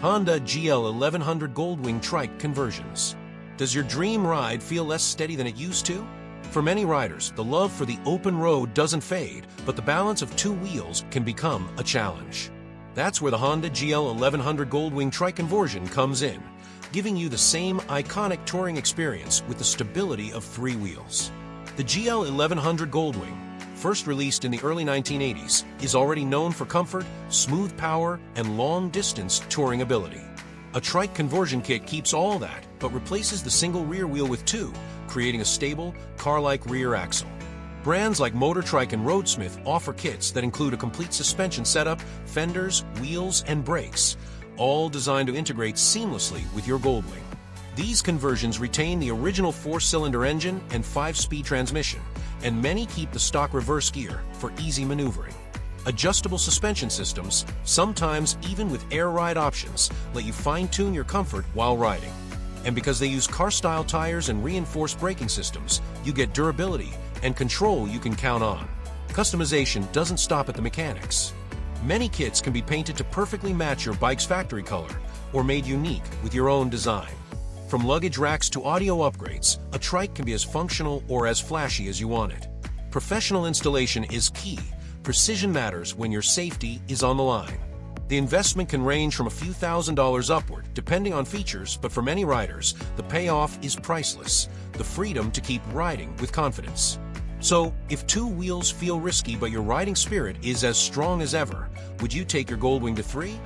Honda GL1100 Goldwing Trike conversions. Does your dream ride feel less steady than it used to? For many riders, the love for the open road doesn't fade, but the balance of two wheels can become a challenge. That's where the Honda GL1100 Goldwing Trike conversion comes in, giving you the same iconic touring experience with the stability of three wheels. The GL1100 Goldwing, first released in the early 1980s, is already known for comfort, smooth power, and long-distance touring ability. A Trike conversion kit keeps all that, but replaces the single rear wheel with two, creating a stable, car-like rear axle. Brands like Trike and Roadsmith offer kits that include a complete suspension setup, fenders, wheels, and brakes, all designed to integrate seamlessly with your Goldwing. These conversions retain the original 4-cylinder engine and 5-speed transmission, and many keep the stock reverse gear for easy maneuvering. Adjustable suspension systems, sometimes even with air ride options, let you fine-tune your comfort while riding. And because they use car-style tires and reinforced braking systems, you get durability and control you can count on. Customization doesn't stop at the mechanics. Many kits can be painted to perfectly match your bike's factory color or made unique with your own design. From luggage racks to audio upgrades, a Trike can be as functional or as flashy as you want it. Professional installation is key. Precision matters when your safety is on the line. The investment can range from a few $1,000s upward, depending on features, but for many riders, the payoff is priceless, the freedom to keep riding with confidence. So, if two wheels feel risky but your riding spirit is as strong as ever, would you take your Goldwing to 3?